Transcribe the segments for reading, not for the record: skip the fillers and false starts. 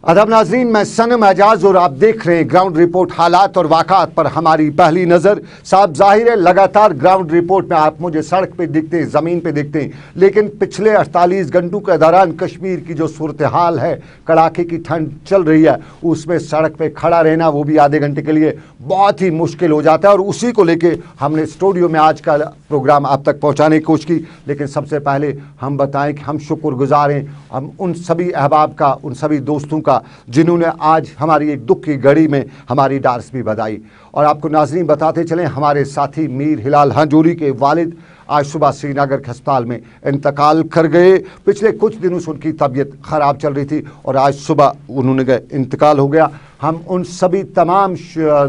अदब नाजरीन, मैं सनम एजाज और आप देख रहे हैं ग्राउंड रिपोर्ट। हालात और वाक़ात पर हमारी पहली नज़र। साहब जाहिर है लगातार ग्राउंड रिपोर्ट में आप मुझे सड़क पे दिखते हैं, ज़मीन पे दिखते हैं, लेकिन पिछले 48 घंटों के दौरान कश्मीर की जो सूरत हाल है, कड़ाके की ठंड चल रही है, उसमें सड़क पे खड़ा रहना वो भी आधे घंटे के लिए बहुत ही मुश्किल हो जाता है। और उसी को लेके हमने स्टूडियो में आज का प्रोग्राम आप तक पहुँचाने की कोशिश की। लेकिन सबसे पहले हम बताएं कि हम शुक्रगुजार हैं हम उन सभी अहबाब का, उन सभी दोस्तों का जिन्होंने आज हमारी एक दुख की घड़ी में हमारी डार्स भी बधाई। और आपको नाज़रीन बताते चलें, हमारे साथी मीर हिलाल हंजूरी के वालिद आज सुबह श्रीनगर के अस्पताल में इंतकाल कर गए। पिछले कुछ दिनों से उनकी तबीयत ख़राब चल रही थी और आज सुबह उन्होंने इंतकाल हो गया। हम उन सभी तमाम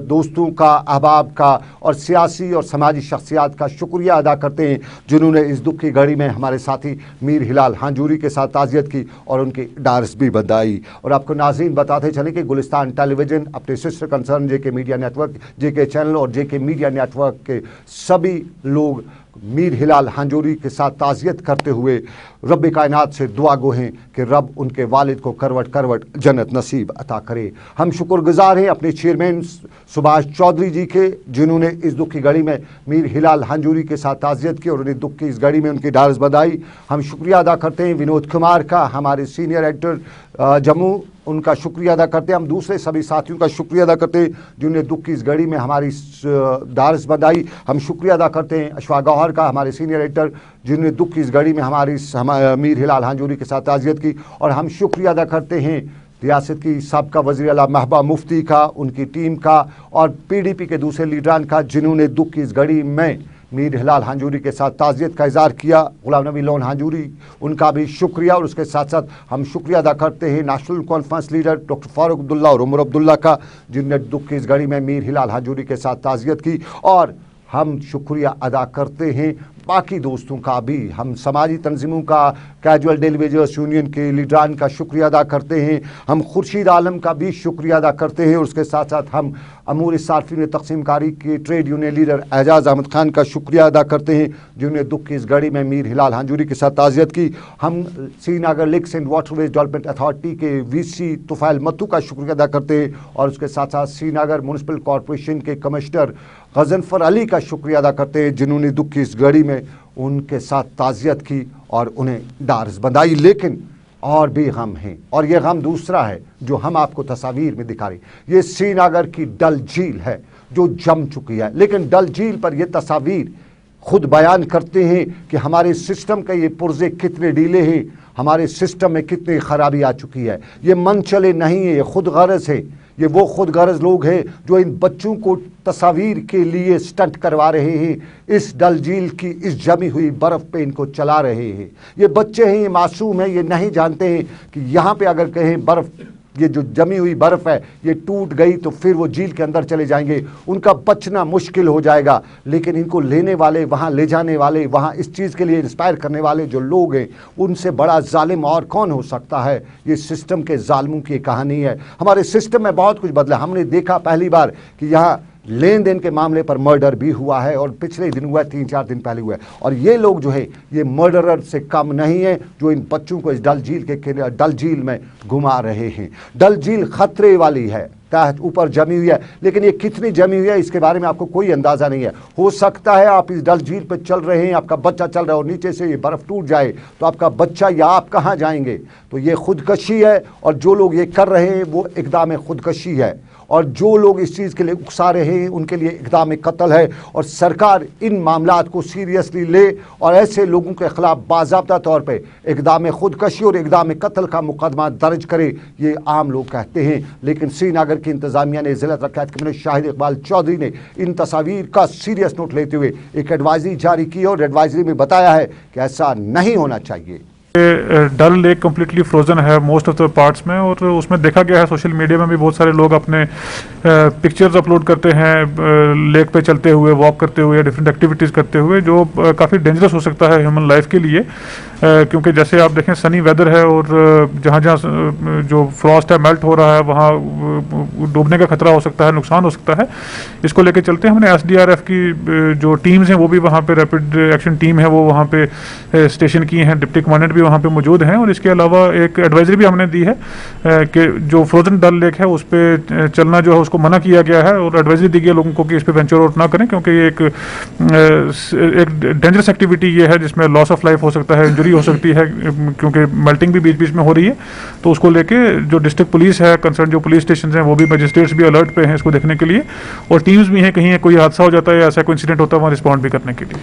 दोस्तों का, अहबाब का और सियासी और समाजी शख्सियात का शुक्रिया अदा करते हैं जिन्होंने इस दुख की घड़ी में हमारे साथी मीर हिलाल हंजूरी के साथ ताज़ियत की और उनकी डार्स भी बधाई। और आपको नाज़रीन बताते चलें कि गुलिस्तान टेलीविज़न अपने सिस्टर कंसर्न जेके मीडिया नेटवर्क, जेके चैनल और जेके मीडिया नेटवर्क के सभी लोग मीर हिलाल हंजूरी के साथ ताज़ियत करते हुए रब कायनात से दुआ गो हैं कि रब उनके वालिद को करवट करवट जन्नत नसीब अता करे। हम शुक्रगुजार हैं अपने चेयरमैन सुभाष चौधरी जी के, जिन्होंने इस दुख की घड़ी में मीर हिलाल हंजूरी के साथ ताज़ियत की और उन्हें दुख की इस घड़ी में उनकी डार्स बधाई। हम शुक्रिया अदा करते हैं विनोद कुमार का, हमारे सीनियर एडिटर जम्मू, उनका शुक्रिया अदा करते हैं। हम दूसरे सभी साथियों का शुक्रिया अदा करते हैं जिन्होंने दुख की इस घड़ी में हमारी डार्स बधाई। हम शुक्रिया अदा करते हैं अशफाक गौहर का, हमारे सीनियर एडिटर, जिन्होंने दुख की इस घड़ी में हमारी मीर हिलाल हंजूरी के साथ ताज़ियत की। और हम शुक्रिया अदा करते हैं रियासत की साबका वज़ीर आला महबूबा मुफ्ती का, उनकी टीम का और PDP के दूसरे लीडरान का, जिन्होंने दुख की इस घड़ी में मीर हिलाल हंजूरी के साथ ताज़ियत का इज़हार किया। गुलाम नबी लोन हंजूरी, उनका भी शुक्रिया। और उसके साथ साथ हम शुक्रिया अदा करते हैं national conference leader doctor Farooq Abdullah और उमर अब्दुल्ला का, जिनने दुख की इस घड़ी में मीर हिलाल हंजूरी के साथ ताज़ियत की। और हम शुक्रिया अदा करते हैं बाकी दोस्तों का भी, हम समाजी तंजीमों का, कैजुअल डेली वेजर्स यूनियन के लीडरान का शुक्रिया अदा करते हैं। हम खुर्शीद आलम का भी शुक्रिया अदा करते हैं। और उसके साथ साथ हम अमूर सार्फिन तकसीम कारी के trade union leader Ejaz Ahmad Khan का शुक्रिया अदा करते हैं जिन्होंने दुख की इस घड़ी में मीर हिलाल हंजूरी के साथ ताज़ियत की। हम Srinagar lakes and waterways development authority के VC तुफैल मत्तू का शुक्रिया अदा करते हैं। और उसके साथ साथ श्रीनगर म्यूनसिपल कॉरपोरेशन के कमिश्नर गजनफर अली का शुक्रिया अदा करते हैं जिन्होंने दुख की इस घड़ी में उनके साथ ताज़ियत की और उन्हें डार्स बधाई। लेकिन और भी गम हैं, और ये गम दूसरा है जो हम आपको तस्वीर में दिखा रहे। ये श्रीनगर की डल झील है जो जम चुकी है, लेकिन डल झील पर ये तस्वीर खुद बयान करते हैं कि हमारे सिस्टम के ये पुर्जे कितने ढीले हैं, हमारे सिस्टम में कितनी खराबी आ चुकी है। ये मन चले नहीं है, ये खुद गर्ज है। ये वो खुद गर्ज लोग हैं जो इन बच्चों को तस्वीर के लिए स्टंट करवा रहे हैं, इस डल झील की इस जमी हुई बर्फ़ पे इनको चला रहे हैं। ये बच्चे हैं, ये मासूम हैं, ये नहीं जानते हैं कि यहाँ पे अगर कहें बर्फ़, ये जो जमी हुई बर्फ़ है ये टूट गई तो फिर वो झील के अंदर चले जाएंगे, उनका बचना मुश्किल हो जाएगा। लेकिन इनको लेने वाले, वहाँ ले जाने वाले, वहाँ इस चीज़ के लिए इंस्पायर करने वाले जो लोग हैं, उनसे बड़ा जालिम और कौन हो सकता है। ये सिस्टम के जालिमों की कहानी है। हमारे सिस्टम में बहुत कुछ बदला। हमने देखा पहली बार कि यहाँ लेन देन के मामले पर मर्डर भी हुआ है और पिछले दिन हुआ है, 3-4 दिन पहले हुआ है। और ये लोग जो है ये मर्डरर से कम नहीं है जो इन बच्चों को इस डल झील में घुमा रहे हैं। डल झील खतरे वाली है, तहत ऊपर जमी हुई है, लेकिन ये कितनी जमी हुई है इसके बारे में आपको कोई अंदाज़ा नहीं है। हो सकता है आप इस डल झील पर चल रहे हैं, आपका बच्चा चल रहा है और नीचे से ये बर्फ़ टूट जाए तो आपका बच्चा या आप कहाँ जाएंगे। तो ये खुदकशी है और जो लोग ये कर रहे हैं वो इक़दाम खुदकशी है। और जो लोग इस चीज़ के लिए उकसा रहे हैं उनके लिए इक़दाम कत्ल है। और सरकार इन मामलात को सीरियसली ले और ऐसे लोगों के ख़िलाफ़ बाज़ाब्ता तौर पे इक़दाम खुदकशी और इक़दाम कत्ल का मुकदमा दर्ज करे, ये आम लोग कहते हैं। लेकिन श्रीनगर की इंतज़ामिया ने, ज़िला तरक्यात कमिश्नर शाहिद इकबाल चौधरी ने इन तस्वीर का सीरियस नोट लेते हुए एक एडवाइजरी जारी की और एडवाइजरी में बताया है कि ऐसा नहीं होना चाहिए। डल लेक कम्प्लीटली फ्रोजन है मोस्ट ऑफ द पार्ट्स में, और उसमें देखा गया है सोशल मीडिया में भी बहुत सारे लोग अपने पिक्चर्स अपलोड करते हैं लेक पे चलते हुए, वॉक करते हुए, डिफरेंट एक्टिविटीज़ करते हुए, जो काफ़ी डेंजरस हो सकता है ह्यूमन लाइफ के लिए। क्योंकि जैसे आप देखें सनी वेदर है और जहाँ जहाँ जो फ्रॉस्ट है मेल्ट हो रहा है वहाँ डूबने का खतरा हो सकता है, नुकसान हो सकता है। इसको लेकर चलते हैं हमने एसडीआरएफ की जो टीम्स हैं वो भी वहाँ पे रैपिड एक्शन टीम है वो वहाँ पे स्टेशन की हैं, डिप्टी कमांडेंट भी वहाँ पे मौजूद हैं। और इसके अलावा एक एडवाइजरी भी हमने दी है कि जो फ्रोजन डल लेक है उस पर चलना जो है उसको मना किया गया है और एडवाइजरी दी गई है लोगों को कि इस पर वेंचर आउट ना करें, क्योंकि ये एक डेंजरस एक्टिविटी ये है जिसमें लॉस ऑफ लाइफ हो सकता है, इंजरी हो सकती है, क्योंकि मेल्टिंग भी बीच बीच में हो रही है। तो उसको लेके जो डिस्ट्रिक्ट पुलिस है, कंसर्न जो पुलिस स्टेशन हैं वो भी, मजिस्ट्रेट्स भी अलर्ट पे हैं इसको देखने के लिए, और टीम्स भी हैं कहीं कोई हादसा हो जाता है या ऐसा कोई इंसिडेंट होता है वहाँ रिस्पॉन्ड भी करने के लिए।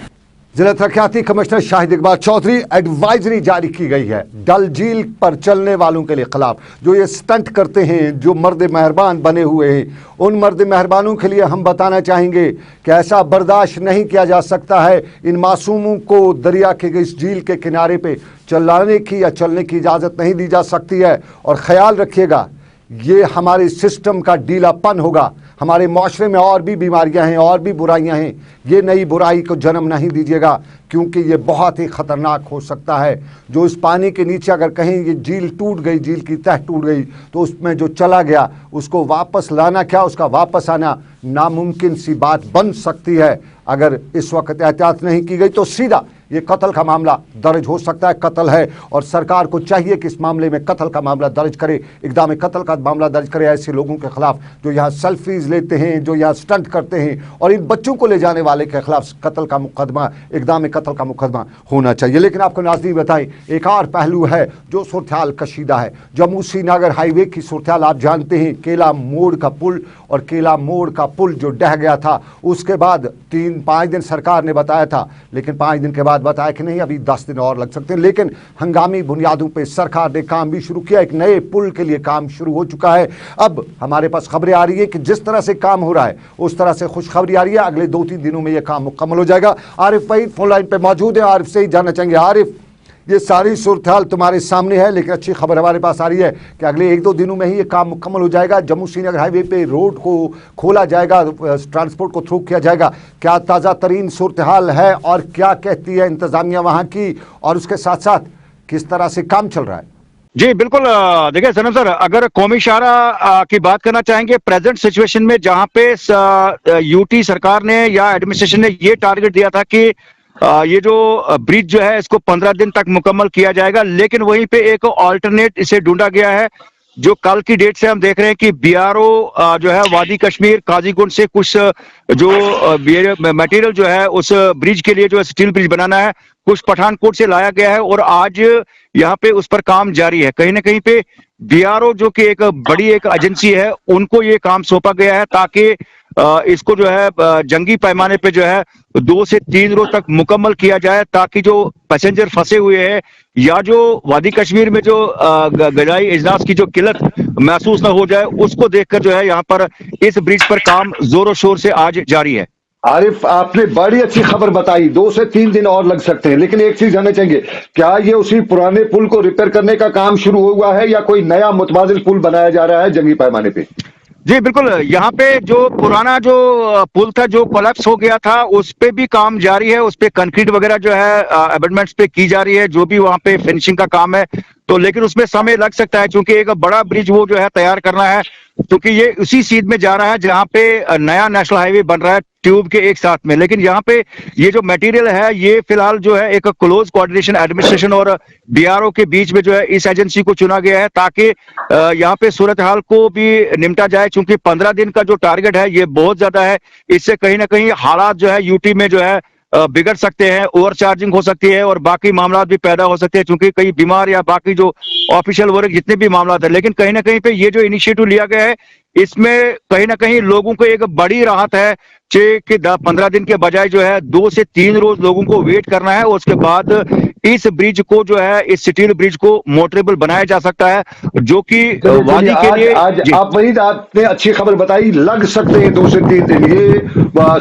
जिला तरक्याती कमिश्नर शाहिद इकबाल चौधरी, एडवाइजरी जारी की गई है डल झील पर चलने वालों के लिए खिलाफ, जो ये स्टंट करते हैं, जो मर्द मेहरबान बने हुए हैं, उन मर्द मेहरबानों के लिए हम बताना चाहेंगे कि ऐसा बर्दाश्त नहीं किया जा सकता है। इन मासूमों को दरिया के इस झील के किनारे पे चलाने की या चलने की इजाज़त नहीं दी जा सकती है। और ख्याल रखिएगा, ये हमारे सिस्टम का ढीलापन होगा। हमारे माशरे में और भी बीमारियां हैं, और भी बुराइयां हैं, ये नई बुराई को जन्म नहीं दीजिएगा, क्योंकि ये बहुत ही ख़तरनाक हो सकता है। जो इस पानी के नीचे अगर कहीं ये झील टूट गई, झील की तह टूट गई, तो उसमें जो चला गया उसको वापस लाना, क्या उसका वापस आना नामुमकिन सी बात बन सकती है। अगर इस वक्त एहतियात नहीं की गई तो सीधा ये कत्ल का मामला दर्ज हो सकता है। कत्ल है और सरकार को चाहिए कि इस मामले में कत्ल का मामला दर्ज करे, इक़दाम कत्ल का मामला दर्ज करे ऐसे लोगों के खिलाफ जो यहाँ सेल्फीज लेते हैं, जो यहाँ स्टंट करते हैं, और इन बच्चों को ले जाने वाले के खिलाफ कत्ल का मुकदमा, इक़दाम कत्ल का मुकदमा होना चाहिए। लेकिन आपको नाज़रीन बताएं, एक और पहलू है जो सूरत-ए-हाल कशीदा है। जम्मू श्रीनगर हाईवे की सूरत-ए-हाल आप जानते हैं, केला मोड़ का पुल, और केला मोड़ का पुल जो ढह गया था, उसके बाद 3-5 दिन सरकार ने बताया था, लेकिन 5 दिन के बाद बताया कि नहीं अभी 10 दिन और लग सकते हैं। लेकिन हंगामी बुनियादों पे सरकार ने काम भी शुरू किया, एक नए पुल के लिए काम शुरू हो चुका है। अब हमारे पास खबरें आ रही है कि जिस तरह से काम हो रहा है उस तरह से खुशखबरी आ रही है, अगले 2-3 दिनों में यह काम मुकम्मल हो जाएगा। आरिफ वहीद फोन लाइन पे मौजूद है, आरिफ से ही जानना चाहेंगे। आरिफ, ये सारी सूरत-ए-हाल तुम्हारे सामने है, लेकिन अच्छी खबर हमारे पास आ रही है कि अगले 1-2 दिनों में ही ये काम मुकम्मल हो जाएगा। जम्मू श्रीनगर हाईवे पे रोड को खोला जाएगा, ट्रांसपोर्ट को थ्रू किया जाएगा। क्या ताज़ा तरीन सूरत-ए-हाल है और क्या कहती है इंतज़ामिया वहाँ की, और उसके साथ साथ किस तरह से काम चल रहा है? जी बिल्कुल, देखिए सनम सर, अगर कौमी शाहरा की बात करना चाहेंगे प्रेजेंट सिचुएशन में, जहाँ पे यूटी सरकार ने या एडमिनिस्ट्रेशन ने ये टारगेट दिया था कि ये जो ब्रिज जो है इसको 15 दिन तक मुकम्मल किया जाएगा, लेकिन वहीं पे एक ऑल्टरनेट इसे ढूंढा गया है। जो कल की डेट से हम देख रहे हैं कि बीआरओ जो है वादी कश्मीर काजीगुंड से कुछ जो मटेरियल जो है उस ब्रिज के लिए जो स्टील ब्रिज बनाना है कुछ पठानकोट से लाया गया है, और आज यहाँ पे उस पर काम जारी है। कहीं ना कहीं पे बीआरओ जो कि एक बड़ी एक एजेंसी है, उनको ये काम सौंपा गया है ताकि इसको जो है जंगी पैमाने पे जो है 2 से 3 रोज तक मुकम्मल किया जाए, ताकि जो पैसेंजर फंसे हुए हैं या जो वादी कश्मीर में जो गजाई इजलास की जो किल्लत महसूस ना हो जाए, उसको देखकर जो है यहाँ पर इस ब्रिज पर काम जोरों शोर से आज जारी है। आरिफ, आपने बड़ी अच्छी खबर बताई, 2 से 3 दिन और लग सकते हैं, लेकिन एक चीज जानना चाहेंगे, क्या ये उसी पुराने पुल को रिपेयर करने का काम शुरू हुआ है या कोई नया मुतबादिल पुल बनाया जा रहा है जंगी पैमाने पे? जी बिल्कुल, यहाँ पे जो पुराना जो पुल था जो कोलैप्स हो गया था उस पे भी काम जारी है, उस पे कंक्रीट वगैरह जो है अबेटमेंट्स पे की जा रही है, जो भी वहाँ पे फिनिशिंग का काम है। तो लेकिन उसमें समय लग सकता है, क्योंकि एक बड़ा ब्रिज वो जो है तैयार करना है, क्योंकि ये उसी सीध में जा रहा है जहाँ पे नया नेशनल हाईवे बन रहा है ट्यूब के एक साथ में। लेकिन यहाँ पे ये जो मटेरियल है ये फिलहाल जो है एक क्लोज कोऑर्डिनेशन एडमिनिस्ट्रेशन और बीआरओ के बीच में जो है इस एजेंसी को चुना गया है, ताकि यहाँ पे सूरत हाल को भी निपटा जाए। क्योंकि 15 दिन का जो टारगेट है ये बहुत ज्यादा है, इससे कहीं ना कहीं हालात जो है यूटी में जो है बिगड़ सकते हैं, ओवर चार्जिंग हो सकती है और बाकी मामला भी पैदा हो सकते हैं, क्योंकि कई बीमार या बाकी जो ऑफिशियल वर्क जितने भी मामला है। लेकिन कहीं ना कहीं पे ये जो इनिशिएटिव लिया गया है इसमें कहीं ना कहीं लोगों को एक बड़ी राहत है कि 15 दिन के बजाय जो है 2 से 3 रोज लोगों को वेट करना है, और उसके बाद इस ब्रिज को जो है इस स्टील ब्रिज को मोटरेबल बनाया जा सकता है, जो कि वादी के लिए आज आप वही आपने अच्छी खबर बताई, लग सकते हैं 2 से 3 दिन, ये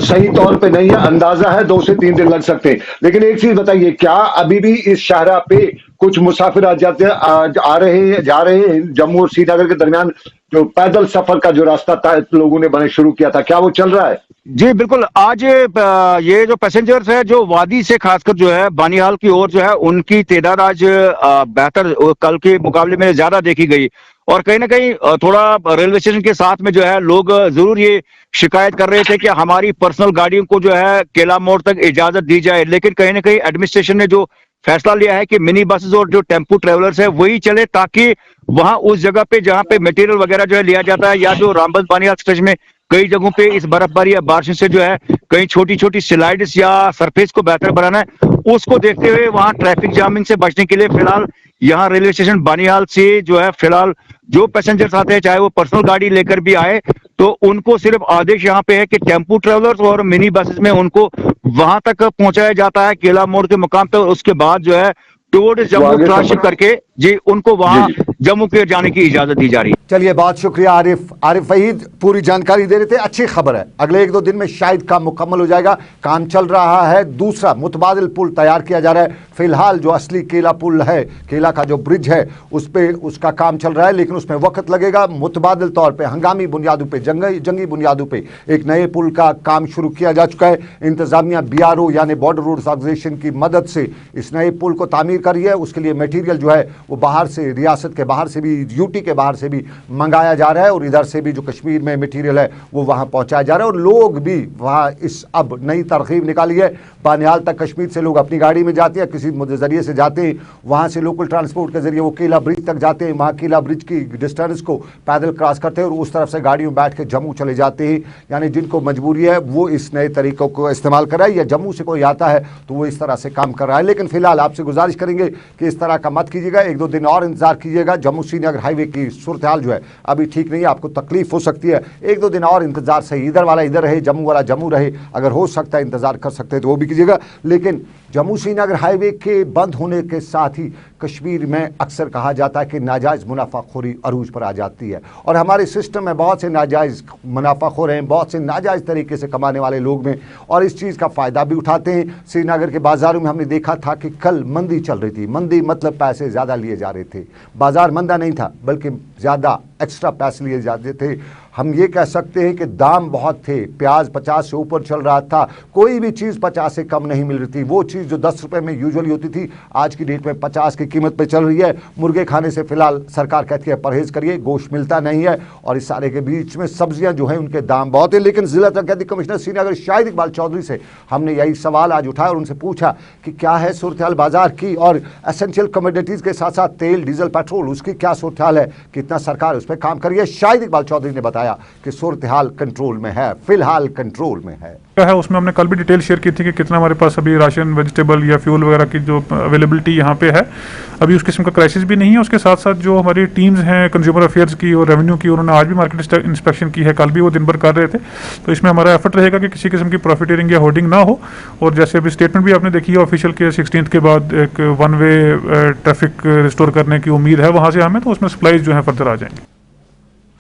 सही तौर पे नहीं है, अंदाजा है 2 से 3 दिन लग सकते हैं। लेकिन एक चीज बताइए, क्या अभी भी इस शाहरा पे कुछ मुसाफिर आ जाते हैं, आ रहे हैं, जा रहे हैं जम्मू और श्रीनगर के दरमियान जो पैदल सफर का जो रास्ता था लोगों ने बने शुरू किया था, क्या वो चल रहा है? जी बिल्कुल। आज ये जो पैसेंजर्स है जो वादी से खासकर जो है बानिहाल की ओर जो है उनकी तादाद आज बेहतर कल के मुकाबले में ज्यादा देखी गई। और कहीं ना कहीं थोड़ा रेलवे स्टेशन के साथ में जो है लोग जरूर ये शिकायत कर रहे थे कि हमारी पर्सनल गाड़ियों को जो है केला मोड़ तक इजाजत दी जाए, लेकिन कहीं ना कहीं एडमिनिस्ट्रेशन ने जो फैसला लिया है कि मिनी बसेस और जो टेम्पो ट्रेवलर्स है वही चले, ताकि वहां उस जगह पे जहां पे मटेरियल वगैरह जो है लिया जाता है, या जो रामबन बानिहाल स्टेशन में कई जगहों पे इस बर्फबारी या बारिश से जो है कहीं छोटी छोटी स्लाइड्स या सरफेस को बेहतर बनाना है, उसको देखते हुए वहां ट्रैफिक जामिंग से बचने के लिए फिलहाल यहाँ रेलवे स्टेशन बानिहाल से जो है फिलहाल जो पैसेंजर्स आते हैं चाहे वो पर्सनल गाड़ी लेकर भी आए तो उनको सिर्फ आदेश यहाँ पे है कि टेम्पो ट्रेवलर्स और मिनी बसेस में उनको वहां तक पहुंचाया जाता है केला मोड़ के मुकाम पे, उसके बाद जो है टुवर्ड्स जम्मू ट्रांसशिप करके जी उनको वहां जम्मू के जाने की इजाजत दी जा रही है। चलिए, बहुत शुक्रिया आरिफ वहीद, पूरी जानकारी दे रहे थे। अच्छी खबर है, अगले 1-2 दिन में शायद काम मुकम्मल हो जाएगा। काम चल रहा है, दूसरा मुतबादिल पुल तैयार किया जा रहा है। फिलहाल जो असली केला पुल है, केला का जो ब्रिज है, उस पे उसका काम चल रहा है, लेकिन उसमें वक्त लगेगा। मुतबादिल तौर पे हंगामी बुनियादों पे, जंगी बुनियादों पे एक नए पुल का काम शुरू किया जा चुका है। इंतजामिया BRO यानी बॉर्डर रोड्स ऑर्गेनाइजेशन की मदद से इस नए पुल को तामीर करी है। उसके लिए मटेरियल जो है वो बाहर से, रियासत के बाहर से भी, यूटी के बाहर से भी मंगाया जा रहा है, और इधर से भी जो कश्मीर में मटेरियल है वो वहां पहुंचाया जा रहा है। और लोग भी वहां इस अब नई तरकीब निकाली है। बानिहाल तक कश्मीर से लोग अपनी गाड़ी में जाते हैं, किसी जरिए से जाते हैं, वहां से लोकल ट्रांसपोर्ट के जरिए वो केला ब्रिज तक जाते हैं, वहां केला ब्रिज की डिस्टेंस को पैदल क्रॉस करते हैं और उस तरफ से गाड़ियों में बैठ के जम्मू चले जाते हैं। यानी जिनको मजबूरी है वो इस नए तरीकों को इस्तेमाल कर रहा है, या जम्मू से कोई आता है तो वो इस तरह से काम कर रहा है। लेकिन फिलहाल आपसे गुजारिश करेंगे कि इस तरह का मत कीजिएगा, 1-2 दिन और इंतजार कीजिएगा। जम्मू श्रीनगर हाईवे की सूरत हाल जो है अभी ठीक नहीं है, आपको तकलीफ हो सकती है। 1-2 दिन और इंतजार सही, इधर वाला इधर रहे, जम्मू वाला जम्मू रहे, अगर हो सकता है इंतजार कर सकते हैं तो वो भी कीजिएगा। लेकिन जम्मू श्रीनगर हाईवे के बंद होने के साथ ही कश्मीर में अक्सर कहा जाता है कि नाजायज़ मुनाफाखोरी अरूज पर आ जाती है, और हमारे सिस्टम में बहुत से नाजायज़ मुनाफाखोर हैं, बहुत से नाजायज़ तरीके से कमाने वाले लोग हैं, और इस चीज़ का फ़ायदा भी उठाते हैं। श्रीनगर के बाज़ारों में हमने देखा था कि कल मंदी चल रही थी। मंदी मतलब पैसे ज़्यादा लिए जा रहे थे, बाज़ार मंदा नहीं था बल्कि ज़्यादा एक्स्ट्रा पैसे लिए जाते थे। हम ये कह सकते हैं कि दाम बहुत थे, प्याज 50 से ऊपर चल रहा था, कोई भी चीज़ 50 से कम नहीं मिल रही थी। वो चीज़ जो 10 रुपये में यूजुअली होती थी आज की डेट में 50 की कीमत पे चल रही है। मुर्गे खाने से फिलहाल सरकार कहती है परहेज़ करिए, गोश्त मिलता नहीं है, और इस सारे के बीच में सब्जियां जो हैं उनके दाम बहुत है। लेकिन जिला तरक्याती कमिश्नर श्रीनगर शाहिद इकबाल चौधरी से हमने यही सवाल आज उठाया और उनसे पूछा कि क्या है सूरत हाल बाजार की, और एसेंशियल कमोडिटीज़ के साथ साथ तेल, डीजल, पेट्रोल, उसकी क्या सूरत हाल है, कितना सरकार उस पर काम करी है। शाहिद इकबाल चौधरी ने बताया कि सूरत हाल कंट्रोल में है, फिलहाल कंट्रोल में है। उसमें हमने कल भी डिटेल शेयर की थी कि कितना हमारे पास अभी राशन, वेजिटेबल या फ्यूल वगैरह की जो अवेलेबिलिटी यहाँ पे है, अभी उस किस्म का क्राइसिस भी नहीं है। उसके साथ साथ जो हमारी टीम्स हैं कंज्यूमर अफेयर्स की और रेवेन्यू की, उन्होंने आज भी मार्केट इंस्पेक्शन की है, कल भी वो दिन भर कर रहे थे। तो इसमें हमारा एफर्ट रहेगा कि किसी किस्म की प्रॉफिटेरिंग या होर्डिंग ना हो। और जैसे अभी स्टेटमेंट भी आपने देखी है ऑफिशियल के 16 के बाद एक 1 वे ट्रैफिक रिस्टोर करने की उम्मीद है वहाँ से हमें, तो उसमें सप्लाईज जो है फर्दर आ जाएंगे।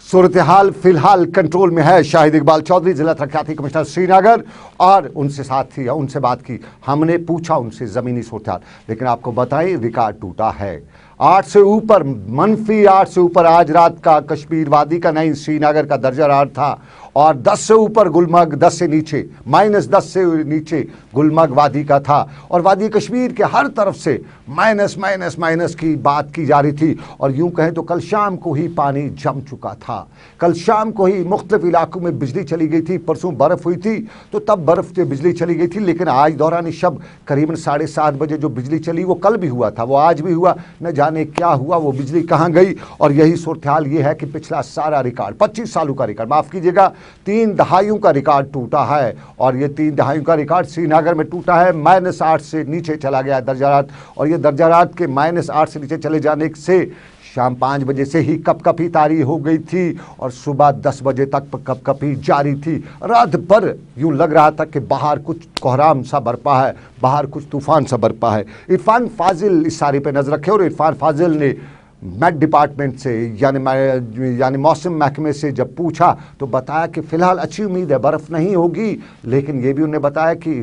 सूरत हाल फिलहाल कंट्रोल में है। शाहिद इकबाल चौधरी जिला तरक्याती कमिश्नर श्रीनगर, और उनसे साथ ही उनसे बात की, हमने पूछा उनसे ज़मीनी सूरत हाल। लेकिन आपको बताएं रिकॉर्ड टूटा है, 8 से ऊपर, -8 से ऊपर आज रात का कश्मीर वादी का नहीं श्रीनगर का दर्जा रहा था, और 10 से ऊपर गुलमर्ग, 10 से नीचे, -10 से नीचे गुलमर्ग वादी का था। और वादी कश्मीर के हर तरफ से माइनस की बात की जा रही थी। और यूं कहें तो कल शाम को ही पानी जम चुका था, कल शाम को ही मुख्तलिफ इलाकों में बिजली चली गई थी। परसों बर्फ़ हुई थी तो तब बर्फ़ से बिजली चली गई थी, लेकिन आज दौरान शब करीबन 7:30 बजे जो बिजली चली वो कल भी हुआ था, वो आज भी हुआ, न जाने क्या हुआ, वो बिजली कहाँ गई। और यही सूरत हाल ये है कि पिछला सारा रिकॉर्ड, 25 सालों का रिकॉर्ड, माफ़ कीजिएगा 3 दहाइयों का रिकॉर्ड टूटा है। और ये 3 दहाइयों का रिकॉर्ड श्रीनगर में टूटा है। -8 से नीचे चला गया दर्जारात, और ये दर्जारात के -8 से नीचे चले जाने से शाम 5 बजे से ही कपकपी तारी हो गई थी, और सुबह 10 बजे तक कपकपी जारी थी। रात भर यूं लग रहा था कि बाहर कुछ कोहराम सा बरपा है, बाहर कुछ तूफान सा बरपा है। इरफान फाजिल इस सारे पे नजर रखे, और इरफान फाजिल ने मेट डिपार्टमेंट से यानी मौसम महकमे से जब पूछा तो बताया कि फ़िलहाल अच्छी उम्मीद है, बर्फ़ नहीं होगी, लेकिन ये भी उन्हें बताया कि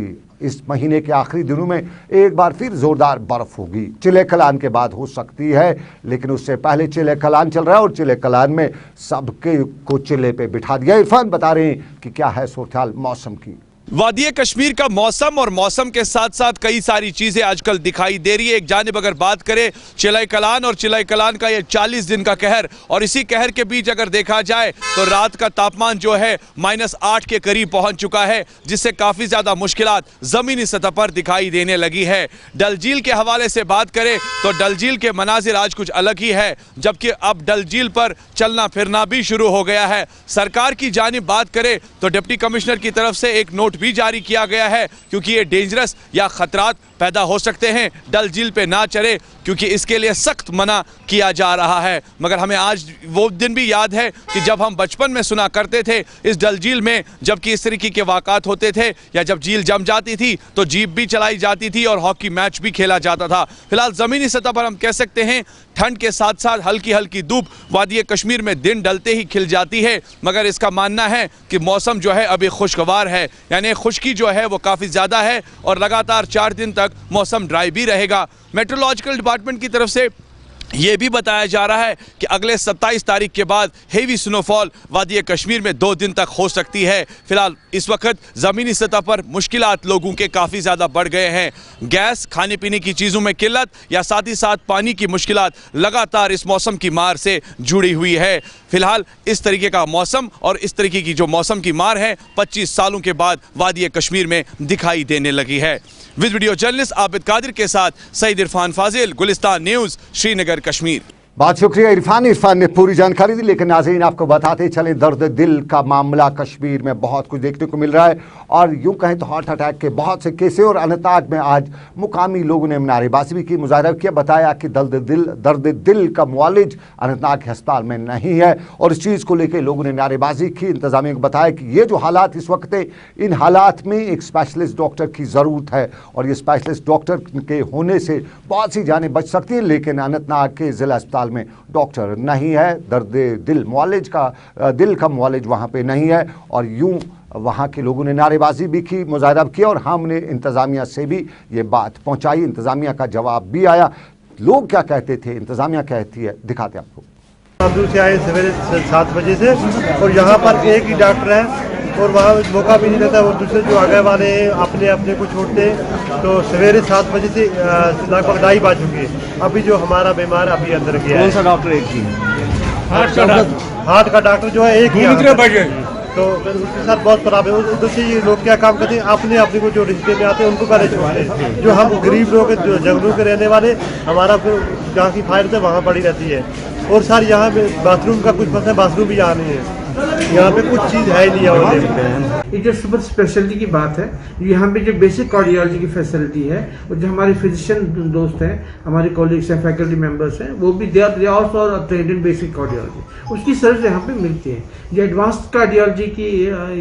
इस महीने के आखिरी दिनों में एक बार फिर जोरदार बर्फ होगी। चिले कलान के बाद हो सकती है, लेकिन उससे पहले चिले कलान चल रहा है और चिले कलान में सबके को चिले पे बिठा दिया। इरफान बता रहे हैं कि क्या है सूरत-ए-हाल मौसम की। वादिये कश्मीर का मौसम और मौसम के साथ साथ कई सारी चीजें आजकल दिखाई दे रही है। एक जानिब अगर बात करें चिले कलान और चिले कलान का ये 40 दिन का कहर, और इसी कहर के बीच अगर देखा जाए तो रात का तापमान जो है -8 के करीब पहुंच चुका है, जिससे काफी ज्यादा मुश्किलात जमीनी सतह पर दिखाई देने लगी है। डल झील के हवाले से बात करें तो डल झील के मनाजिर आज कुछ अलग ही है, जबकि अब डल झील पर चलना फिरना भी शुरू हो गया है। सरकार की जानिब बात करें तो डिप्टी कमिश्नर की तरफ से एक नोट भी जारी किया गया है, क्योंकि ये डेंजरस या खतरात पैदा हो सकते हैं, डल झील पे ना चले, क्योंकि इसके लिए सख्त मना किया जा रहा है। मगर हमें आज वो दिन भी याद है कि जब हम बचपन में सुना करते थे इस डल झील में, जबकि इस तरीके के वाक़ात होते थे या जब झील जम जाती थी तो जीप भी चलाई जाती थी और हॉकी मैच भी खेला जाता था। फिलहाल ज़मीनी सतह पर हम कह सकते हैं ठंड के साथ साथ हल्की हल्की धूप वादिये कश्मीर में दिन ढलते ही खिल जाती है, मगर इसका मानना है कि मौसम जो है अभी खुशगवार है, यानी खुश्की जो है वो काफ़ी ज़्यादा है और लगातार 4 दिन तक मौसम ड्राई भी रहेगा। मेट्रोलॉजिकल डिपार्टमेंट की तरफ से ये भी बताया जा रहा है कि अगले 27 तारीख के बाद हेवी स्नोफॉल वादिये कश्मीर में 2 दिन तक हो सकती है। फिलहाल इस वक्त ज़मीनी सतह पर मुश्किलात लोगों के काफ़ी ज़्यादा बढ़ गए हैं। गैस, खाने पीने की चीज़ों में किल्लत या साथ ही साथ पानी की मुश्किलात लगातार इस मौसम की मार से जुड़ी हुई है। फिलहाल इस तरीके का मौसम और इस तरीके की जो मौसम की मार है 25 सालों के बाद वादिये कश्मीर में दिखाई देने लगी है। With video journalist Abid Qadir के साथ सईद इरफान फाजिल, गुलिस्तान न्यूज़, श्रीनगर, कश्मीर। बहुत शुक्रिया इरफान ने पूरी जानकारी दी। लेकिन नाज़रीन आपको बताते चलें, दर्द दिल का मामला कश्मीर में बहुत कुछ देखने को मिल रहा है और यूं कहें तो हार्ट अटैक के बहुत से केसेस। और अनंतनाग में आज मुकामी लोगों ने नारेबाजी भी की, मुजाहरा किया, बताया कि दर्द दिल का मुआलिज अनंतनाग के अस्पताल में नहीं है और इस चीज़ को लेकर लोगों ने नारेबाजी की। इंतजामिया को बताया कि ये जो हालात इस वक्त है, इन हालात में एक स्पेशलिस्ट डॉक्टर की ज़रूरत है और ये स्पेशलिस्ट डॉक्टर के होने से बहुत सी जानें बच सकती हैं। लेकिन अनंतनाग के ज़िला अस्पताल में डॉक्टर नहीं है, दर्द दिल का मुआलिज वहाँ पे नहीं है और यूं वहाँ के लोगों ने नारेबाजी भी की, मुजाहरा किया और हमने इंतज़ामिया से भी ये बात पहुँचाई। इंतज़ामिया का जवाब भी आया। लोग क्या कहते थे, इंतज़ामिया कहती है, दिखाते आपको। दूर से आए सवेरे 7 बजे से और यहाँ पर एक ही डॉक्टर है और वहाँ मौका भी नहीं रहता और दूसरे जो आगे वाले हैं अपने को छोड़ते हैं। तो सवेरे 7 बजे से लगभग 2:30 बज चुकी है। अभी जो हमारा बीमार अभी अंदर गया है। कौन सा डॉक्टर? एक ही हार्ट का डॉक्टर जो है एक ही। तो उसके साथ बहुत प्रॉब्लम है। उधर से ये लोग क्या काम करते हैं, अपने को जो रिश्ते में आते हैं उनको पहले छोड़ते हैं। जो हम गरीब लोग जो जंगलों के रहने वाले, हमारा जहाँ की फाइल है वहाँ पड़ी रहती है। और सर यहाँ पे बाथरूम का कुछ मसला, बाथरूम भी यहाँ नहीं है, यहाँ पे कुछ चीज़ है नहीं है। ये जो सुपर स्पेशलिटी की बात है, यहाँ पे जो बेसिक कार्डियोलॉजी की फैसिलिटी है और जो हमारे फिजिशियन दोस्त हैं, हमारे कॉलीग्स हैं, फैकल्टी मेंबर्स हैं, वो भी they also trend in basic cardiology, उसकी सर्विस यहाँ पे मिलती है। ये एडवांस कार्डियोलॉजी की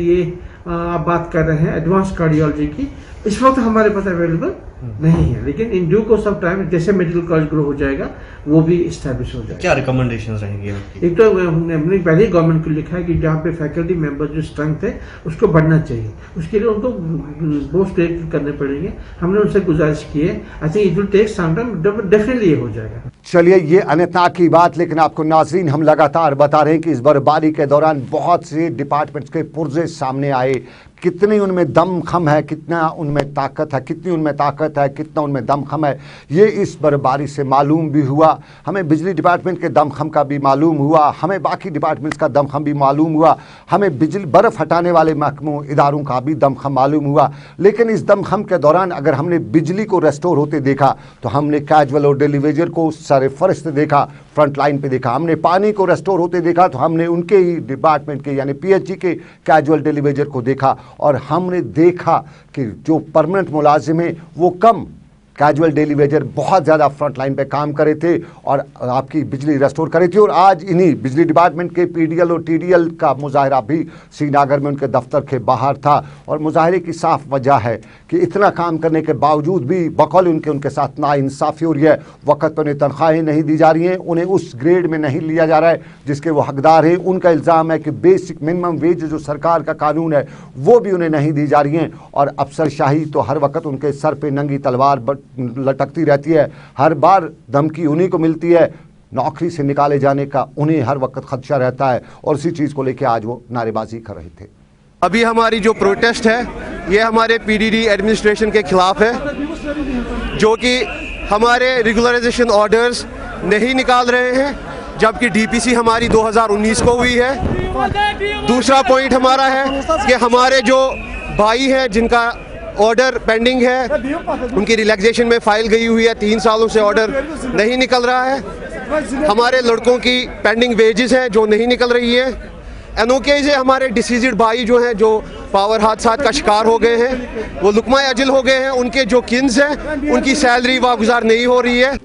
ये आप बात कर रहे हैं, एडवांस कार्डियोलॉजी की इस वक्त हमारे पास अवेलेबल नहीं है, लेकिन in due course of time जैसे मेडिकल कॉलेज ग्रो हो जाएगा वो भी इस्टेब्लिश हो जाएगा। क्या रिकमेंडेशंस रहेंगी? एक तो हमने पहले ही गवर्नमेंट को लिखा है कि जहाँ पे फैकल्टी मेंबर जो स्ट्रेंथ है उसको बढ़ना चाहिए, उसके लिए उनको पोस्ट क्रिएट करने पड़ेंगे। हमने उनसे गुजारिश की है। I think it will take some time, definitely ये हो जाएगा। चलिए, ये अनंतनाग की बात। लेकिन आपको नाजरीन हम लगातार बता रहे हैं कि इस बर्फबारी के दौरान बहुत से डिपार्टमेंट्स के पुर्जे सामने आए। कितनी उनमें दमखम है, कितना उनमें ताकत है, कितनी उनमें ताकत है, कितना उनमें दमखम है, ये इस बर्फबारी से मालूम भी हुआ। हमें बिजली डिपार्टमेंट के दमखम का भी मालूम हुआ, हमें बाकी डिपार्टमेंट्स का दमखम भी मालूम हुआ, हमें बिजली बर्फ़ हटाने वाले महकमों इदारों का भी दमखम मालूम हुआ। लेकिन इस दमखम के दौरान अगर हमने बिजली को रेस्टोर होते देखा तो हमने कैजुअल और डेली वेजर को सर फहरिस्त देखा, फ्रंट लाइन पे देखा। हमने पानी को रेस्टोर होते देखा तो हमने उनके ही डिपार्टमेंट के यानी पीएचई के कैजुअल डेली वेजर को देखा और हमने देखा कि जो परमानेंट मुलाजिम हैं वो कम कैजुअल डेली वेजर बहुत ज़्यादा फ्रंट लाइन पे काम करे थे और आपकी बिजली रेस्टोर करे थे। और आज इन्हीं बिजली डिपार्टमेंट के पीडीएल और टीडीएल का मुजाहरा भी श्रीनगर में उनके दफ्तर के बाहर था। और मुजाहरे की साफ वजह है कि इतना काम करने के बावजूद भी बकौल उनके साथ नाइंसाफ़ी हो रही है। वक्त पर उन्हें तनख्वाहें नहीं दी जा रही हैं, उन्हें उस ग्रेड में नहीं लिया जा रहा है जिसके वो हकदार हैं। उनका इल्ज़ाम है कि बेसिक मिनिमम वेज जो सरकार का कानून है वो भी उन्हें नहीं दी जा रही हैं। और अफसरशाही तो हर वक्त उनके सर पे नंगी तलवार लटकती रहती है। हर बार धमकी उन्हीं को मिलती है, नौकरी से निकाले जाने का उन्हें हर वक्त खदशा रहता है। और इसी चीज़ को लेकर आज वो नारेबाजी कर रहे थे। अभी हमारी जो प्रोटेस्ट है ये हमारे पीडीडी एडमिनिस्ट्रेशन के खिलाफ है, जो कि हमारे रेगुलराइजेशन ऑर्डर्स नहीं निकाल रहे हैं, जबकि डीपीसी हमारी 2019 को हुई है। दूसरा पॉइंट हमारा है कि हमारे जो भाई हैं जिनका ऑर्डर पेंडिंग है उनकी रिलैक्सेशन में फाइल गई हुई है, 3 सालों से ऑर्डर नहीं निकल रहा है। हमारे लड़कों की पेंडिंग वेजेस हैं जो नहीं निकल रही है। एनओके से हमारे डिसीज्ड भाई जो हैं, जो पावर हादसा का शिकार हो गए हैं, वो लुकमा अजल हो गए हैं, उनके जो किन्स हैं उनकी सैलरी वागुजार नहीं हो रही है।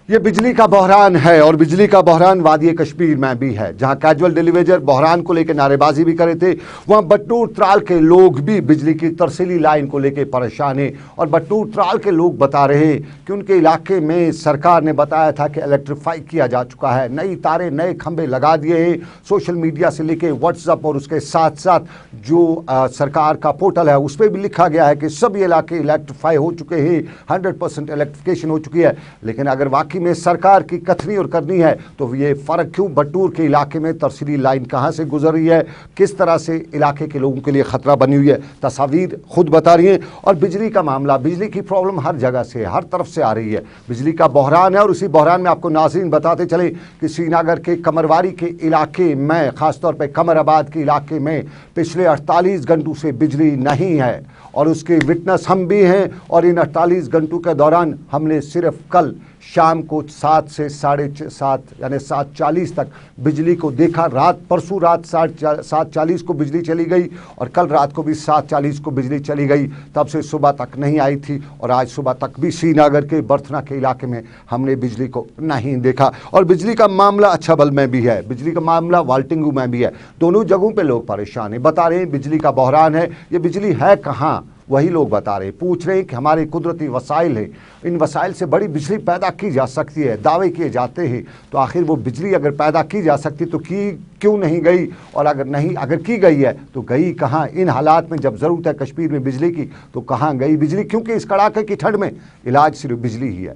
ये बिजली का बहरान है और बिजली का बहरान वादी कश्मीर में भी है, जहां कैजुअल डिलीवेजर बहरान को लेकर नारेबाजी भी करे थे। वहां बटूर त्राल के लोग भी बिजली की तरसीली लाइन को लेकर परेशान हैं। और बटूर त्राल के लोग बता रहे हैं कि उनके इलाके में सरकार ने बताया था कि इलेक्ट्रीफाई किया जा चुका है, नई तारें नए खंभे लगा दिए हैं। सोशल मीडिया से लेके व्हाट्सअप और उसके साथ साथ जो सरकार का पोर्टल है उस पर भी लिखा गया है कि सभी इलाके इलेक्ट्रीफाई हो चुके हैं, 100% इलेक्ट्रिफिकेशन हो चुकी है। लेकिन अगर वाकई में सरकार की कथनी और करनी है तो ये फर्क क्यों? बटूर के इलाके में तरसीली लाइन कहां से गुजर रही है, किस तरह से इलाके के लोगों के लिए खतरा बनी हुई है, तस्वीर खुद बता रही है। और बिजली का मामला, बिजली की प्रॉब्लम हर जगह से, हर तरफ से आ रही है। बिजली का बहरान है और उसी बहरान में आपको नाज़रीन बताते चले कि श्रीनगर के कमरवारी के इलाके में, खासतौर पर कमराबाद के इलाके में पिछले 48 घंटों से बिजली नहीं है। और उसके विटनेस हम भी हैं। और इन 48 घंटों के दौरान हमने सिर्फ कल शाम को 7 से 7:30 यानी 7:40 तक बिजली को देखा। परसों रात 7:40 को बिजली चली गई और कल रात को भी 7:40 को बिजली चली गई। तब से सुबह तक नहीं आई थी और आज सुबह तक भी श्रीनगर के बर्थना के इलाके में हमने बिजली को नहीं देखा। और बिजली का मामला अच्छाबल में भी है, बिजली का मामला वाल्टिंगू में भी है। दोनों जगहों पे लोग परेशान हैं, बता रहे हैं बिजली का बहरान है। ये बिजली है कहाँ, वही लोग बता रहे हैं। पूछ रहे हैं कि हमारे कुदरती वसाइल हैं, इन वसाइल से बड़ी बिजली पैदा की जा सकती है, दावे किए जाते हैं। तो आखिर वो बिजली अगर पैदा की जा सकती तो क्यों नहीं गई? और अगर की गई है तो गई कहाँ? इन हालात में जब ज़रूरत है कश्मीर में बिजली की तो कहाँ गई बिजली? क्योंकि इस कड़ाके की ठंड में इलाज सिर्फ बिजली ही है।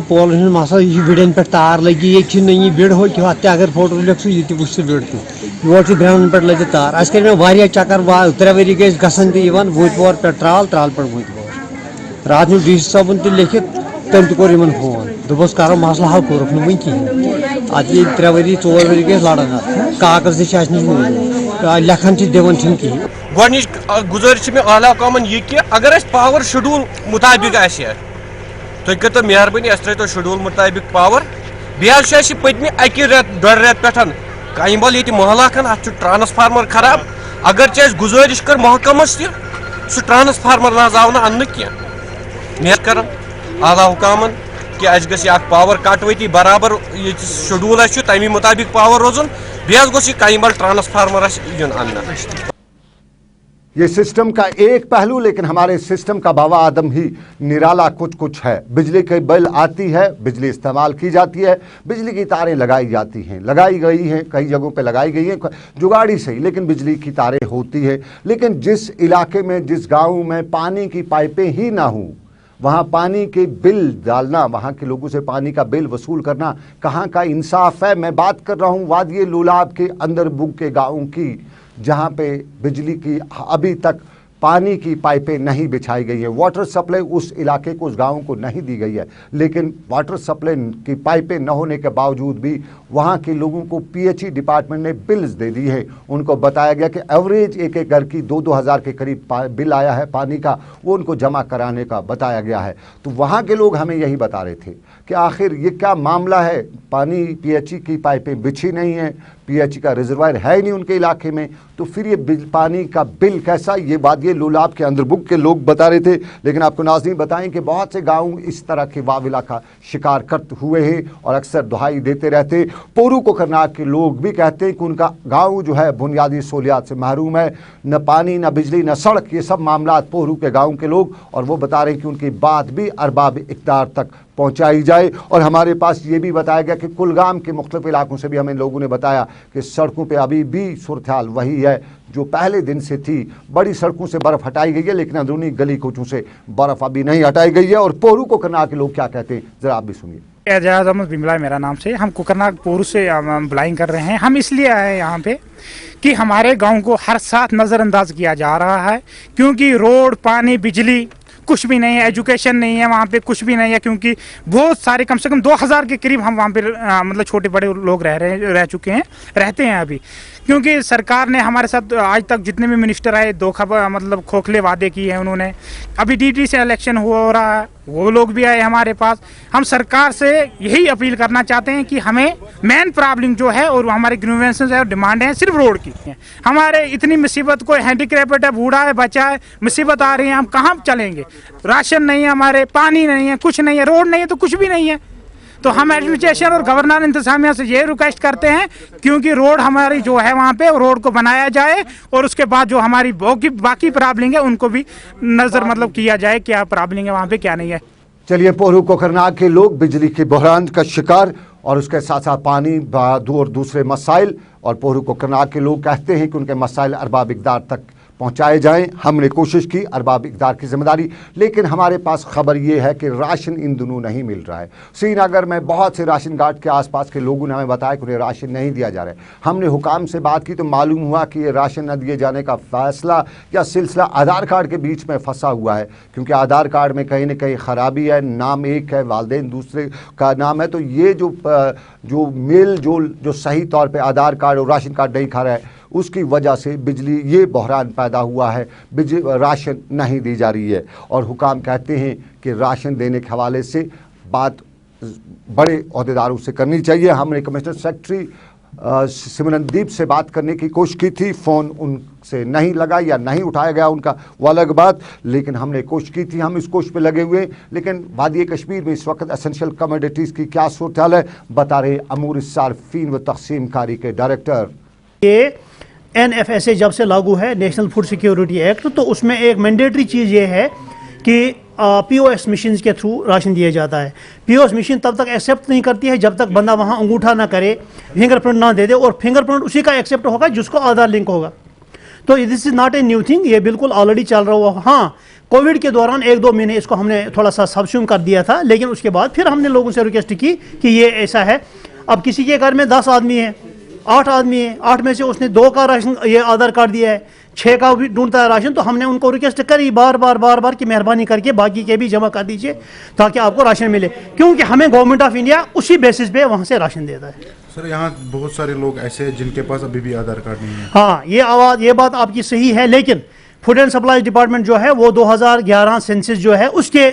पोल मसला बिड़न पे तार लगी, ये बिड़ हो अगर फोटो लिखो ये बिड़ योर ग्राउंड पे लगे तार। अस कर चक्कर 3 वरी गए गसन वोर पे त्राल पे वो रात में डी साहबन लिखित तम तोर फोन दोपस करो मसला हल कोर वन कहें। अत 3 वरी 4 वरी गए लड़ान कागज लेखन दिवान कहें। गोच गुजारिश में आला हुकामन यह कि अगर पावर शेड्यूल मुताबिक तुम कर मेहरबानी तो शेड्यूल मुताबिक पावर बेहद पत्म 1 रेत 1.5 रेत पे कईबल ये मोहल्ला अत ट्रांसफार्मर खराब। अगर गुजारिश कर महकमस सह ट्रांसफार्मर ना अन्न कह मेहर कर आला हुकामन कि अस ग पावर कटवती बराबर ये शेड्यूल तमी मुताबिक पावर रोजन बेहद गोस कईबल ट्रांसफार्मर यून अन्न। ये सिस्टम का एक पहलू, लेकिन हमारे सिस्टम का बाबा आदम ही निराला कुछ है। बिजली की बिल आती है, बिजली इस्तेमाल की जाती है, बिजली की तारें लगाई जाती हैं, लगाई गई हैं, कई जगहों पे लगाई गई हैं जुगाड़ी से ही, लेकिन बिजली की तारें होती है। लेकिन जिस इलाके में, जिस गाँव में पानी की पाइपें ही ना हों, वहाँ पानी के बिल डालना, वहाँ के लोगों से पानी का बिल वसूल करना कहाँ का इंसाफ है? मैं बात कर रहा हूँ वादी लुलाब के अंदर बुग के गाँव की, जहाँ पे बिजली की अभी तक पानी की पाइपें नहीं बिछाई गई है। वाटर सप्लाई उस इलाके को, उस गांव को नहीं दी गई है। लेकिन वाटर सप्लाई की पाइपें न होने के बावजूद भी वहां के लोगों को पीएचई डिपार्टमेंट ने बिल्स दे दी है। उनको बताया गया कि एवरेज एक घर की 2-2 हज़ार के करीब बिल आया है पानी का, वो उनको जमा कराने का बताया गया है। तो वहाँ के लोग हमें यही बता रहे थे कि आखिर ये क्या मामला है, पानी पीएचई की पाइपें बिछी नहीं हैं, पीएचई का रिजर्वायर है ही नहीं उनके इलाके में, तो फिर ये पानी का बिल कैसा, ये बात ये लोलाब के अंदरबुक के लोग बता रहे थे। लेकिन आपको नाज़रीन बताएं कि बहुत से गाँव इस तरह के वाविला का शिकार करते हुए हैं और अक्सर दुहाई देते रहते। पोरू कोकरनाग के लोग भी कहते हैं कि उनका गाँव जो है बुनियादी सहूलियात से महरूम है, न पानी न बिजली न सड़क, ये सब मामला पोरू के गाँव के लोग, और वो बता रहे हैं कि उनकी बात भी अरबाब इक़्तिदार तक पहुंचाई जाए। और हमारे पास ये भी बताया गया कि कुलगाम के मुख्तलिफ इलाकों से भी हमें लोगों ने बताया कि सड़कों पे अभी भी सूरत हाल वही है जो पहले दिन से थी। बड़ी सड़कों से बर्फ़ हटाई गई है लेकिन अंदरूनी गली कोचों से बर्फ़ अभी नहीं हटाई गई है। और पोरू कोकरनाग के लोग क्या कहते हैं ज़रा आप भी सुनिए। एजाज अहमद बिमला मेरा नाम से, हम कोकरनाग पोरू से ब्लाइंग कर रहे हैं। हम इसलिए आए हैं यहाँ पे कि हमारे गांव को हर साथ नज़रअंदाज किया जा रहा है, क्योंकि रोड, पानी, बिजली कुछ भी नहीं है, एजुकेशन नहीं है, वहाँ पे कुछ भी नहीं है। क्योंकि बहुत सारे, कम से कम 2000 के करीब हम वहाँ पे मतलब छोटे बड़े लोग रह चुके हैं, रहते हैं अभी। क्योंकि सरकार ने हमारे साथ आज तक जितने भी मिनिस्टर आए धोखा मतलब खोखले वादे किए हैं उन्होंने। अभी डीटी से इलेक्शन हो रहा है, वो लोग भी आए हमारे पास। हम सरकार से यही अपील करना चाहते हैं कि हमें मेन प्रॉब्लम जो है और हमारे ग्रीवेंसेस है और डिमांड है सिर्फ रोड की। हमारे इतनी मुसीबत, कोई हैंडीक्राफ्ट है, बूढ़ा है, बच्चा है, मुसीबत आ रही है, हम कहाँ चलेंगे? राशन नहीं है हमारे, पानी नहीं है, कुछ नहीं है, रोड नहीं है तो कुछ भी नहीं है। तो हम एडमिनिस्ट्रेशन और गवर्नर इंतजामिया से ये रिक्वेस्ट करते हैं क्योंकि रोड हमारी जो है वहाँ पे रोड को बनाया जाए और उसके बाद जो हमारी बाकी प्रॉब्लम है उनको भी नज़र मतलब किया जाए क्या प्रॉब्लम है वहाँ पे क्या नहीं है। चलिए, पोरू कोकरनाग के लोग बिजली के बहरान का शिकार और उसके साथ साथ पानी और दूसरे मसाइल, और पोरू कोकरनाग के लोग कहते हैं कि उनके मसाइल अरबाब इक़्तिदार तक पहुंचाए जाएं। हमने कोशिश की, अरबाब इक़्तिदार की जिम्मेदारी, लेकिन हमारे पास खबर ये है कि राशन इन दिनों नहीं मिल रहा है। श्रीनगर में बहुत से राशन कार्ड के आसपास के लोगों ने हमें बताया कि उन्हें राशन नहीं दिया जा रहा है। हमने हुकाम से बात की तो मालूम हुआ कि ये राशन न दिए जाने का फैसला या सिलसिला आधार कार्ड के बीच में फंसा हुआ है, क्योंकि आधार कार्ड में कहीं ना कहीं ख़राबी है, नाम एक है, वालिदैन दूसरे का नाम है। तो ये जो मेल जो सही तौर पर आधार कार्ड और राशन कार्ड नहीं खा रहा है, उसकी वजह से बिजली ये बहरान पैदा हुआ है, राशन नहीं दी जा रही है। और हुकाम कहते हैं कि राशन देने के हवाले से बात बड़े अहदेदारों से करनी चाहिए। हमने कमिश्नर सेक्रेटरी सिमरनदीप से बात करने की कोशिश की थी, फ़ोन उनसे नहीं लगा या नहीं उठाया गया उनका, वो अलग बात, लेकिन हमने कोशिश की थी, हम इस कोशिश पे लगे हुए। लेकिन वादी कश्मीर में इस वक्त एसेंशियल कमोडिटीज़ की क्या सूरत हाल है, बता रहे अमूर सार्फिन व तक़सीम कारी के डायरेक्टर। ये NFSA जब से लागू है, नेशनल फूड सिक्योरिटी एक्ट, तो उसमें एक मैंडेटरी चीज़ ये है कि POS मशीन के थ्रू राशन दिया जाता है। POS मशीन तब तक एक्सेप्ट नहीं करती है जब तक बंदा वहाँ अंगूठा ना करे, फिंगरप्रिंट ना दे दे, और फिंगरप्रिंट उसी का एक्सेप्ट होगा जिसको आधार लिंक होगा। तो this is not a new thing, ये बिल्कुल ऑलरेडी चल रहा हुआ। हाँ, कोविड के दौरान 1-2 महीने इसको हमने थोड़ा सा सब्स्यूम कर दिया था, लेकिन उसके बाद फिर हमने लोगों से रिक्वेस्ट की कि ये ऐसा है। अब किसी के घर में 10 आदमी हैं, 8 आदमी है, 8 में से उसने 2 का राशन ये आधार कार्ड दिया है, 6 का भी ढूंढता है राशन, तो हमने उनको रिक्वेस्ट करी बार बार कि मेहरबानी करके बाकी के भी जमा कर दीजिए ताकि आपको राशन मिले, क्योंकि हमें गवर्नमेंट ऑफ इंडिया उसी बेसिस पे वहाँ से राशन देता है। सर, यहाँ बहुत सारे लोग ऐसे हैं जिनके पास अभी भी आधार कार्ड नहीं है। हाँ, ये बात आपकी सही है, लेकिन फूड एंड सप्लाई डिपार्टमेंट जो है वो 2011 सेंसस जो है उसके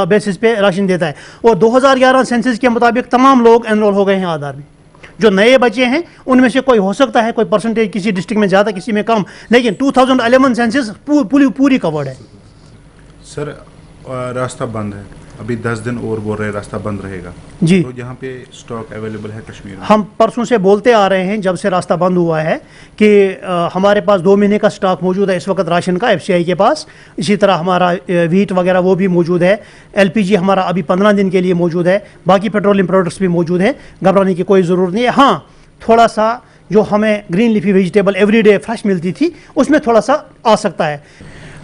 बेसिस पे राशन देता है, और 2011 सेंसस के मुताबिक तमाम लोग एनरोल हो गए हैं आधार में। जो नए बच्चे हैं उनमें से कोई हो सकता है कोई परसेंटेज किसी डिस्ट्रिक्ट में ज़्यादा किसी में कम, लेकिन 2011 सेंसस पूरी कवर्ड है। सर, रास्ता बंद है, अभी 10 दिन और बोल रहे रास्ता बंद रहेगा जी। तो यहाँ पे स्टॉक अवेलेबल है कश्मीर में? हम परसों से बोलते आ रहे हैं जब से रास्ता बंद हुआ है कि हमारे पास 2 महीने का स्टॉक मौजूद है इस वक्त राशन का FCI के पास। इसी तरह हमारा वीट वगैरह वो भी मौजूद है। LPG हमारा अभी 15 दिन के लिए मौजूद है। बाकी पेट्रोलियम प्रोडक्ट्स भी मौजूद हैं, घबराने की कोई ज़रूरत नहीं है। हाँ, थोड़ा सा जो हमें green leafy vegetable everyday fresh मिलती थी उसमें थोड़ा सा आ सकता है।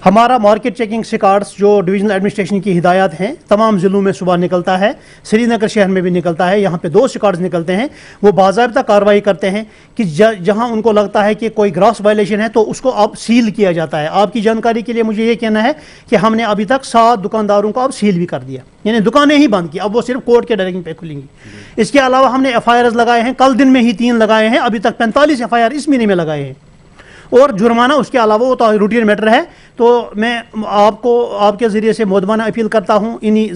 हमारा मार्केट चेकिंग सिकार्ड्स जो डिविजनल एडमिनिस्ट्रेशन की हिदायत हैं तमाम ज़िलों में सुबह निकलता है, श्रीनगर शहर में भी निकलता है। यहाँ पे 2 सिकार्ड्स निकलते हैं, वो बाज़ाब्ता कार्रवाई करते हैं कि जहाँ उनको लगता है कि कोई ग्रॉस वायलेशन है तो उसको अब सील किया जाता है। आपकी जानकारी के लिए मुझे ये कहना है कि हमने अभी तक 7 दुकानदारों को अब सील भी कर दिया, यानी दुकानें ही बंद की, अब वो सिर्फ कोर्ट के डायरेक्शन पे खुलेंगी। इसके अलावा हमने FIRs लगाए हैं, कल दिन में ही 3 लगाए हैं, अभी तक 45 FIR इस महीने में लगाए हैं, और जुर्माना उसके अलावा वो तो रूटीन मैटर है। तो मैं आपको आपके ज़रिए से मोदबाना अपील करता हूँ, इन्हीं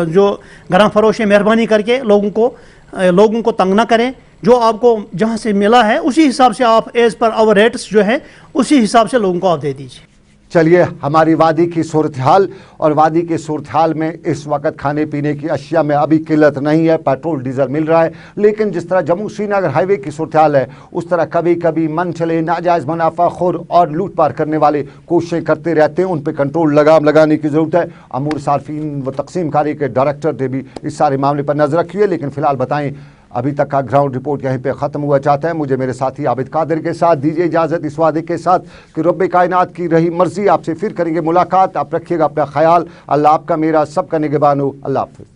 जो गरम फरोश है मेहरबानी करके लोगों को तंग ना करें, जो आपको जहाँ से मिला है उसी हिसाब से आप एज पर आवर रेट्स जो है उसी हिसाब से लोगों को आप दे दीजिए। चलिए, हमारी वादी की सूरत हाल और वादी की सूरत हाल में इस वक्त खाने पीने की अशिया में अभी किल्लत नहीं है, पेट्रोल डीजल मिल रहा है, लेकिन जिस तरह जम्मू श्रीनगर हाईवे की सूरत हाल है उस तरह कभी कभी मन चले नाजायज़ मुनाफाखोर और लूट पार करने वाले कोशिशें करते रहते हैं। उन पर कंट्रोल लगाम लगाने की ज़रूरत है। अमूर सार्फिन व तकसीम कारी के डायरेक्टर ने भी इस सारे मामले पर नजर रखी है। लेकिन फिलहाल बताएं, अभी तक का ग्राउंड रिपोर्ट यहीं पे ख़त्म हुआ चाहता है। मुझे मेरे साथी आबिद कादिर के साथ दीजिए इजाज़त, इस वादे के साथ कि रब्बे कायनात की रही मर्जी, आपसे फिर करेंगे मुलाकात। आप रखिएगा अपना ख्याल। अल्लाह आपका मेरा सबका निगहबान हो। अल्लाह हाफ़िज़।